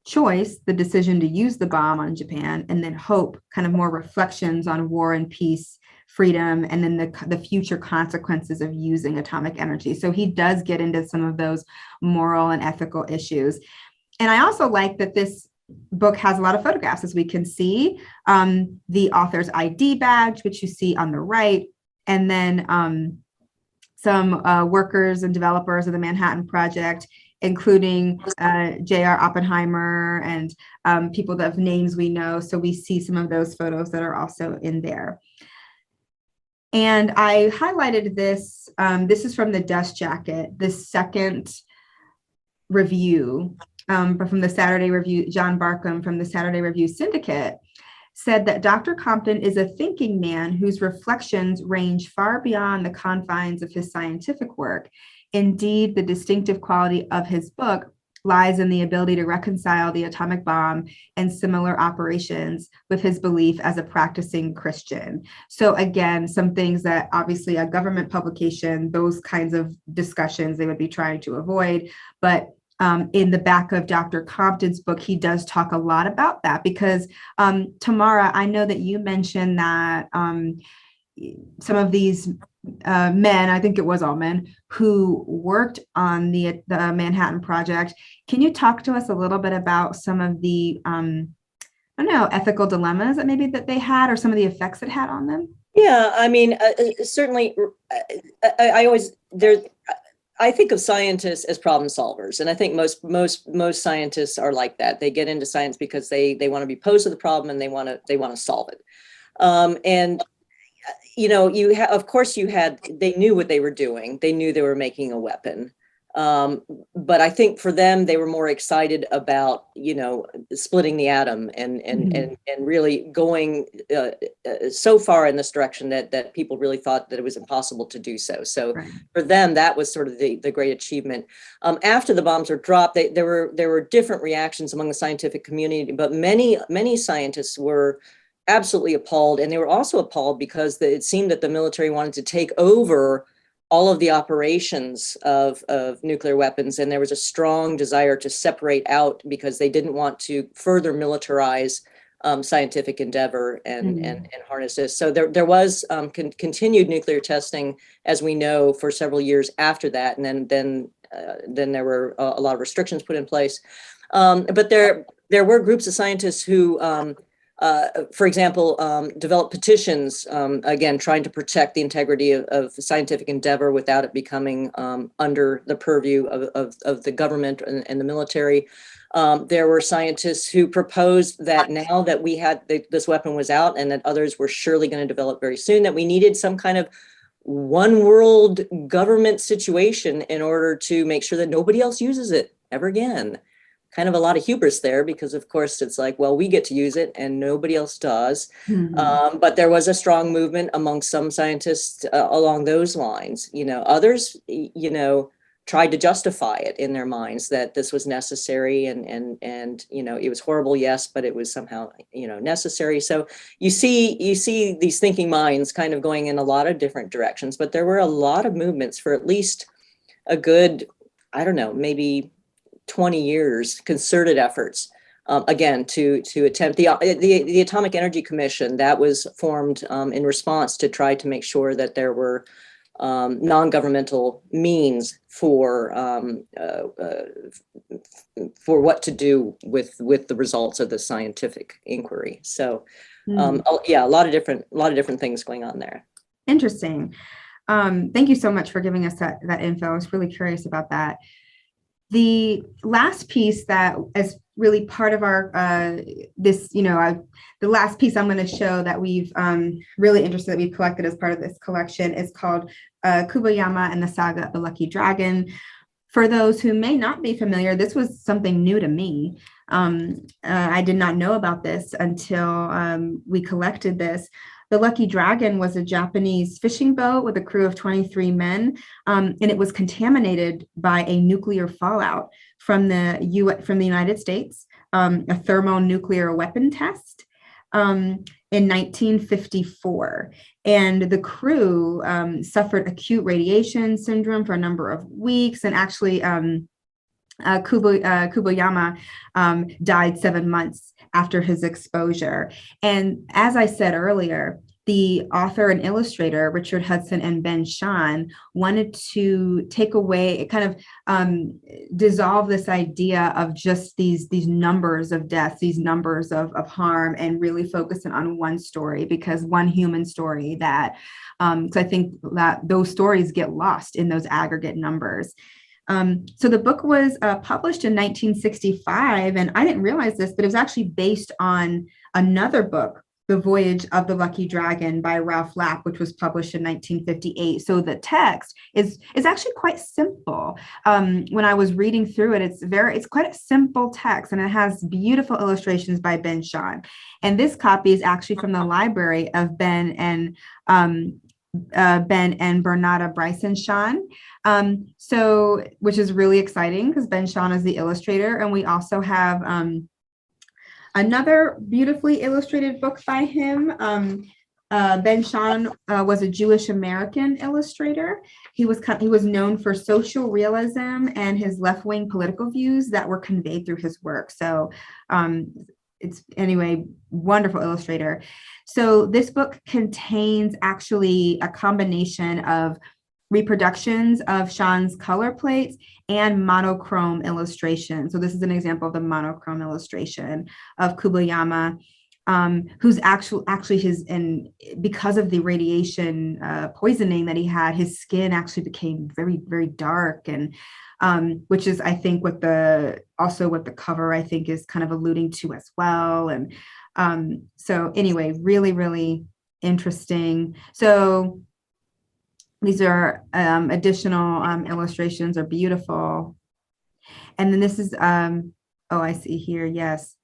Choice, the decision to use the bomb on Japan. And then hope, kind of more reflections on war and peace, freedom, and then the future consequences of using atomic energy. So he does get into some of those moral and ethical issues. And I also like that this book has a lot of photographs, as we can see, the author's ID badge, which you see on the right, and then some workers and developers of the Manhattan Project, including J.R. Oppenheimer and people that have names we know. So we see some of those photos that are also in there. And I highlighted this. This is from the Dust Jacket, the second review from the Saturday Review. John Barkham from the Saturday Review Syndicate said that Dr. Compton is a thinking man whose reflections range far beyond the confines of his scientific work. Indeed, the distinctive quality of his book lies in the ability to reconcile the atomic bomb and similar operations with his belief as a practicing Christian. So again, some things that obviously a government publication, those kinds of discussions they would be trying to avoid. But in the back of Dr. Compton's book, he does talk a lot about that because Tamara, I know that you mentioned that some of these men, I think it was all men, who worked on the Manhattan Project. Can you talk to us a little bit about some of the, ethical dilemmas that they had, or some of the effects it had on them? Yeah, I mean, certainly, I think of scientists as problem solvers, and I think most scientists are like that. They get into science because they want to be posed to the problem and they want to solve it. And they knew what they were doing. They knew they were making a weapon. But I think for them, they were more excited about, splitting the atom and really going so far in this direction that people really thought that it was impossible to do so. So Right. for them, that was sort of the great achievement. After the bombs were dropped, there were different reactions among the scientific community, but many scientists were absolutely appalled, and they were also appalled because it seemed that the military wanted to take over all of the operations of nuclear weapons, and there was a strong desire to separate out because they didn't want to further militarize scientific endeavor and harness this. So there was continued nuclear testing, as we know, for several years after that, and then there were a lot of restrictions put in place. But there were groups of scientists who, for example, developed petitions, again, trying to protect the integrity of scientific endeavor without it becoming under the purview of the government and the military. There were scientists who proposed that now that we had this weapon was out and that others were surely going to develop very soon, that we needed some kind of one world government situation in order to make sure that nobody else uses it ever again. Kind of a lot of hubris there, because of course it's like, well, we get to use it and nobody else does. But there was a strong movement among some scientists along those lines. Others, tried to justify it in their minds that this was necessary and it was horrible, yes, but it was somehow necessary. So you see these thinking minds kind of going in a lot of different directions. But there were a lot of movements for at least a good, I don't know, maybe 20 years, concerted efforts, again, to attempt the Atomic Energy Commission that was formed in response to try to make sure that there were non-governmental means for what to do with the results of the scientific inquiry. So, yeah, a lot of different things going on there. Interesting. Thank you so much for giving us that info. I was really curious about that. The last piece that is really part of our the last piece I'm going to show that we've really interested that we've collected as part of this collection is called Kuboyama and the Saga of the Lucky Dragon. For those who may not be familiar, this was something new to me. I did not know about this until we collected this. The Lucky Dragon was a Japanese fishing boat with a crew of 23 men, and it was contaminated by a nuclear fallout from the United States, a thermonuclear weapon test in 1954. And the crew suffered acute radiation syndrome for a number of weeks, and actually Kuboyama died 7 months after his exposure. And as I said earlier, the author and illustrator, Richard Hudson and Ben Shahn, wanted to take away, kind of dissolve this idea of just these numbers of deaths, these numbers of harm, and really focus on one story, because one human story that, so I think that those stories get lost in those aggregate numbers. So the book was published in 1965, and I didn't realize this, but it was actually based on another book, The Voyage of the Lucky Dragon by Ralph Lapp, which was published in 1958. So the text is actually quite simple. When I was reading through it, it's quite a simple text, and it has beautiful illustrations by Ben Shahn. And this copy is actually from the library of Ben and Bernarda Bryson Shahn. So, which is really exciting because Ben Shahn is the illustrator. And we also have another beautifully illustrated book by him. Ben Shahn was a Jewish American illustrator. He was known for social realism and his left-wing political views that were conveyed through his work. So it's anyway, wonderful illustrator. So this book contains actually a combination of reproductions of Shahn's color plates and monochrome illustration. So this is an example of the monochrome illustration of Kuboyama, who's actually his, and because of the radiation poisoning that he had, his skin actually became very, very dark, and which is, I think, what the cover, I think, is kind of alluding to as well. And so anyway, really, really interesting. So These are additional illustrations are beautiful. And then this is, oh, I see here, yes.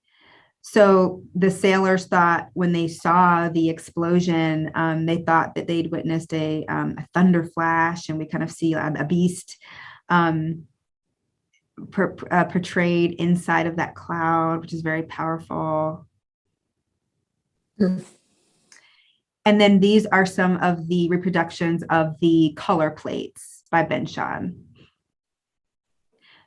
So the sailors thought when they saw the explosion, they thought that they'd witnessed a thunder flash, and we kind of see a beast portrayed inside of that cloud, which is very powerful. And then these are some of the reproductions of the color plates by Ben Shahn.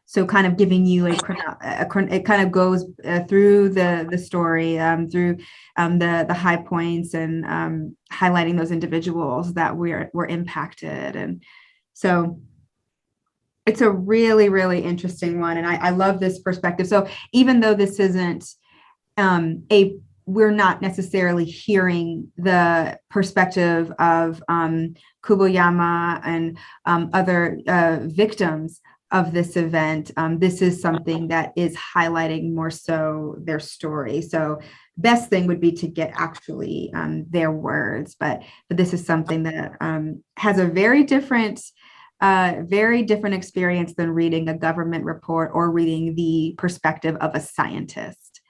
So kind of giving you it kind of goes through the story, through the high points, and highlighting those individuals that were impacted. And so it's a really, really interesting one. And I love this perspective. So even though this isn't we're not necessarily hearing the perspective of Kuboyama and other victims of this event. This is something that is highlighting more so their story. So best thing would be to get actually their words, but this is something that has a very different experience than reading a government report or reading the perspective of a scientist.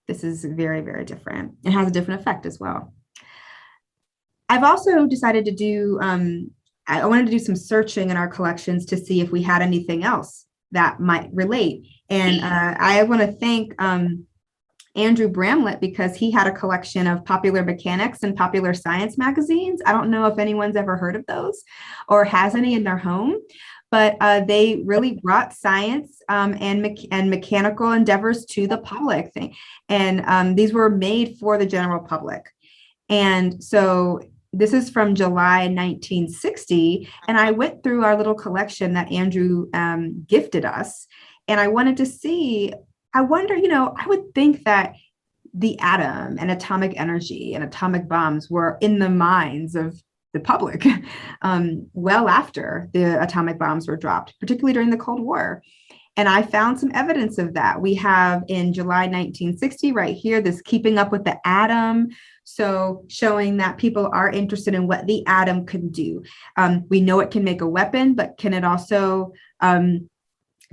This is very, very different. It has a different effect as well. I've also decided to do I wanted to do some searching in our collections to see if we had anything else that might relate. And I want to thank Andrew Bramlett, because he had a collection of popular mechanics and popular science magazines. I don't know if anyone's ever heard of those or has any in their home, but they really brought science and mechanical endeavors to the public thing. And these were made for the general public. And so this is from July 1960, and I went through our little collection that Andrew gifted us, and I wanted to see, I wonder, I would think that the atom and atomic energy and atomic bombs were in the minds of the public well after the atomic bombs were dropped, particularly during the Cold War. And I found some evidence of that. We have in July 1960 right here, this keeping up with the atom. So showing that people are interested in what the atom can do. We know it can make a weapon, but can it also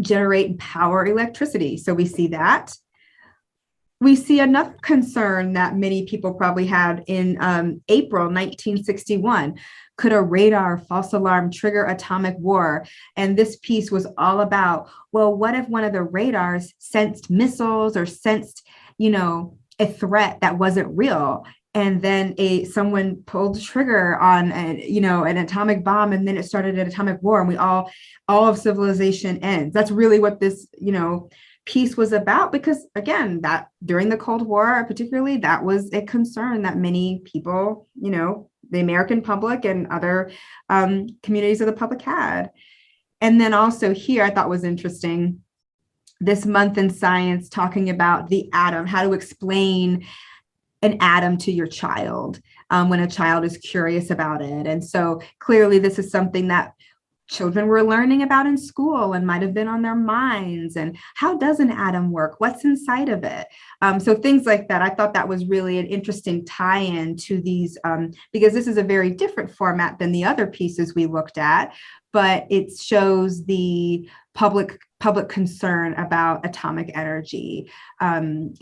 generate and power electricity? So we see that. We see another concern that many people probably had in April 1961. Could a radar false alarm trigger atomic war? And this piece was all about, well, what if one of the radars sensed missiles or sensed, a threat that wasn't real? And then someone pulled the trigger on, an atomic bomb, and then it started an atomic war, and all of civilization ends. That's really what this, piece was about, because again, that during the Cold War, particularly, that was a concern that many people, the American public and other communities of the public had. And then also here, I thought was interesting, this month in science talking about the atom, how to explain an atom to your child when a child is curious about it. And so clearly this is something that children were learning about in school and might have been on their minds. And how does an atom work? What's inside of it? So things like that. I thought that was really an interesting tie-in to these, because this is a very different format than the other pieces we looked at, but it shows the public concern about atomic energy, and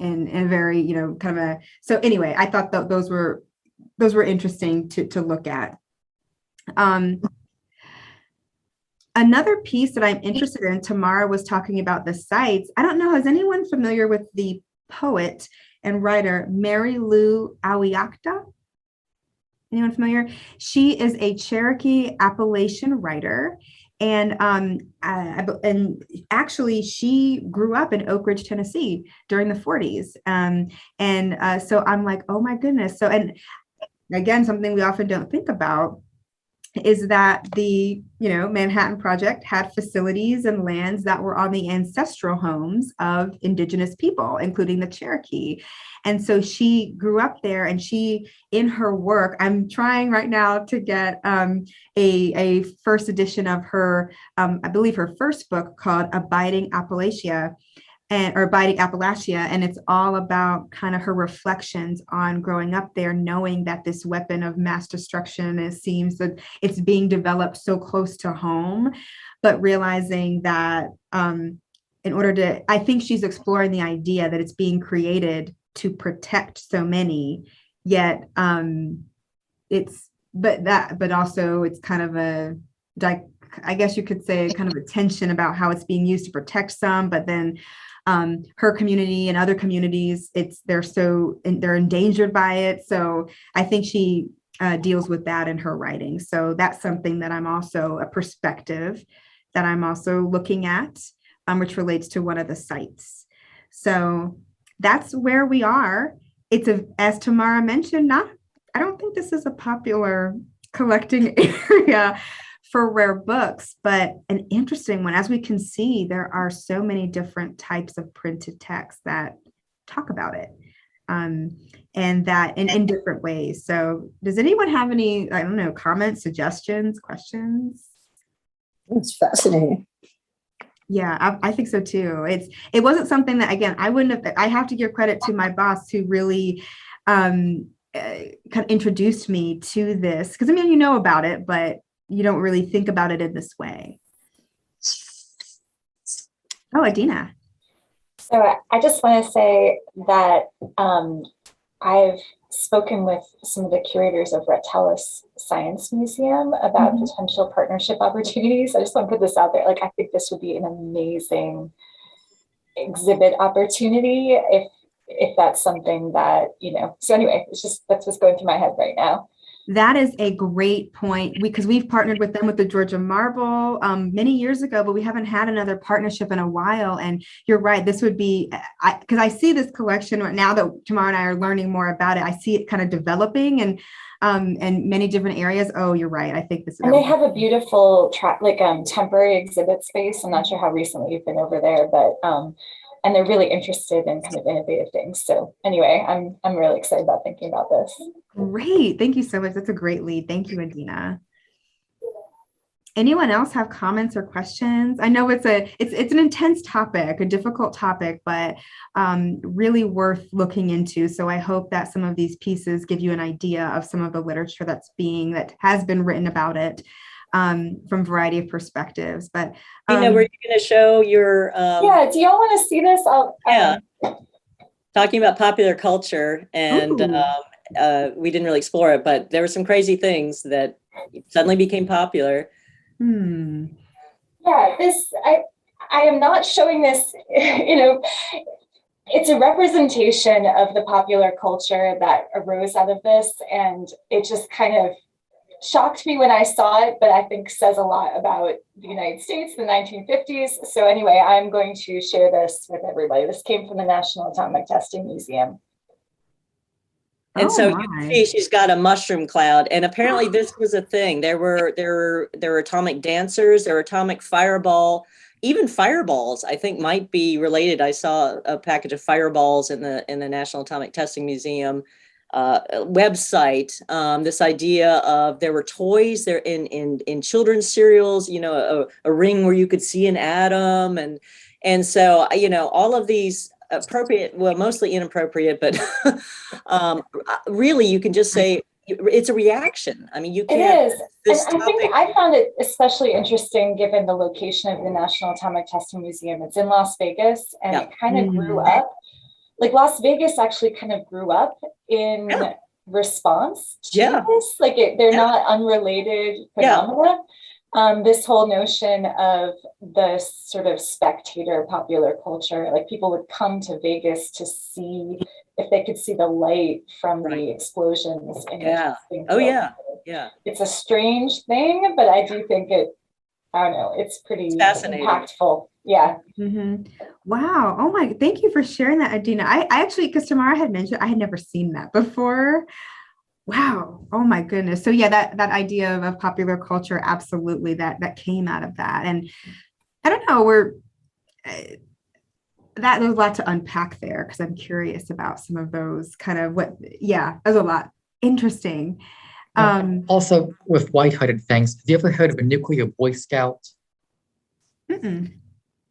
very, kind of a, so anyway, I thought that those were interesting to look at. Another piece that I'm interested in, Tamara was talking about the sites. I don't know, is anyone familiar with the poet and writer Mary Lou Aliyakta? Anyone familiar? She is a Cherokee Appalachian writer. And actually, she grew up in Oak Ridge, Tennessee during the 40s. So I'm like, oh my goodness. So, and again, something we often don't think about is that the Manhattan Project had facilities and lands that were on the ancestral homes of indigenous people, including the Cherokee. And so she grew up there, and she, in her work, I'm trying right now to get a first edition of her, I believe her first book called Abiding Appalachia. or by Appalachia, and it's all about kind of her reflections on growing up there, knowing that this weapon of mass destruction, it seems that it's being developed so close to home, but realizing that in order to, I think she's exploring the idea that it's being created to protect so many, yet but also it's kind of I guess you could say kind of a tension about how it's being used to protect some, but then her community and other communities, they're endangered by it. So I think she deals with that in her writing. So that's something that I'm also a perspective that I'm also looking at, which relates to one of the sites. So that's where we are. It's as Tamara mentioned, I don't think this is a popular collecting area for rare books, but an interesting one. As we can see, there are so many different types of printed text that talk about it, and that in different ways. So does anyone have any, I don't know, comments, suggestions, questions? It's fascinating. Yeah, I think so too. It wasn't something that, again, I have to give credit to my boss who really kind of introduced me to this, because I mean, you know about it, but you don't really think about it in this way. Oh, Adina. So I just want to say that I've spoken with some of the curators of Ratellis Science Museum about potential partnership opportunities. I just want to put this out there. Like, I think this would be an amazing exhibit opportunity if that's something that, so anyway, that's what's going through my head right now. That is a great point, because we've partnered with them with the Georgia Marble many years ago, but we haven't had another partnership in a while. And you're right, this would be, because I see this collection right now that Tamara and I are learning more about it. I see it kind of developing and many different areas. Oh, you're right. I think this. And they have a beautiful temporary exhibit space. I'm not sure how recently you've been over there, but and they're really interested in kind of innovative things. So anyway, I'm really excited about thinking about this. Great. Thank you so much. That's a great lead. Thank you, Adina. Anyone else have comments or questions? I know it's an intense topic, a difficult topic, but really worth looking into. So I hope that some of these pieces give you an idea of some of the literature that has been written about it from a variety of perspectives. But were you going to show your? Yeah. Do y'all want to see this? Talking about popular culture, and we didn't really explore it, but there were some crazy things that suddenly became popular. Yeah, I am not showing this, it's a representation of the popular culture that arose out of this. And it just kind of shocked me when I saw it, but I think says a lot about the United States, the 1950s. So anyway, I'm going to share this with everybody. This came from the National Atomic Testing Museum. And so you can see she's got a mushroom cloud, and apparently this was a thing. There were atomic dancers, there were atomic fireball, even fireballs. I think might be related. I saw a package of fireballs in the National Atomic Testing Museum website. This idea of there were toys there in children's cereals. A ring where you could see an atom, and so all of these. Appropriate, well, mostly inappropriate, but really you can just say it's a reaction. I mean, you can't. It is. And I think I found it especially interesting given the location of the National Atomic Testing Museum. It's in Las Vegas, and it kind of grew up. Like Las Vegas actually kind of grew up in response to this. Like they're not unrelated phenomena. This whole notion of the sort of spectator popular culture, like people would come to Vegas to see if they could see the light from the explosions. It's a strange thing, but I do think it's pretty impactful. Yeah. Wow. Oh my, thank you for sharing that, Adina. I actually, because Tamara had mentioned, I had never seen that before. Wow. Oh my goodness. So yeah, that idea of popular culture, absolutely, that came out of that. And I don't know, there's a lot to unpack there, because I'm curious about some of those kind of there's a lot. Interesting. Also with white-headed things, have you ever heard of a nuclear Boy Scout? Mm-mm.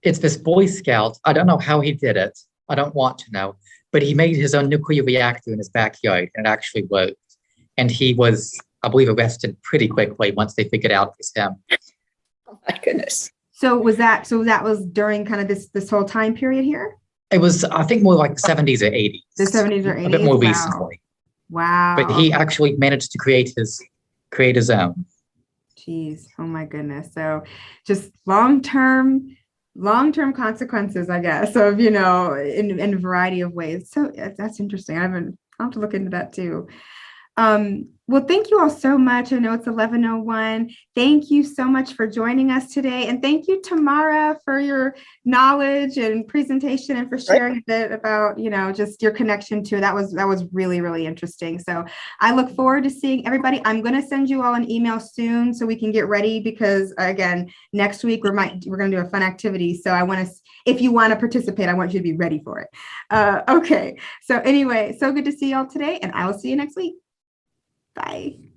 it's this Boy Scout. I don't know how he did it. I don't want to know. But he made his own nuclear reactor in his backyard, and it actually worked. And he was, I believe, arrested pretty quickly once they figured out it was him. Oh my goodness. So that was during kind of this whole time period here? It was, I think, more like 70s or 80s. The 70s or 80s? A bit more Wow. recently. Wow. But he actually managed to create his own. Jeez. Oh my goodness. So just long-term consequences, I guess, of, in a variety of ways. So that's interesting. I'll have to look into that too. Well, thank you all so much. I know it's 11:01. Thank you so much for joining us today. And thank you, Tamara, for your knowledge and presentation and for sharing a bit about, just your connection to it. That was really, really interesting. So I look forward to seeing everybody. I'm going to send you all an email soon so we can get ready because, again, next week we're going to do a fun activity. So if you want to participate, I want you to be ready for it. Okay. So anyway, so good to see y'all today, and I will see you next week. Bye.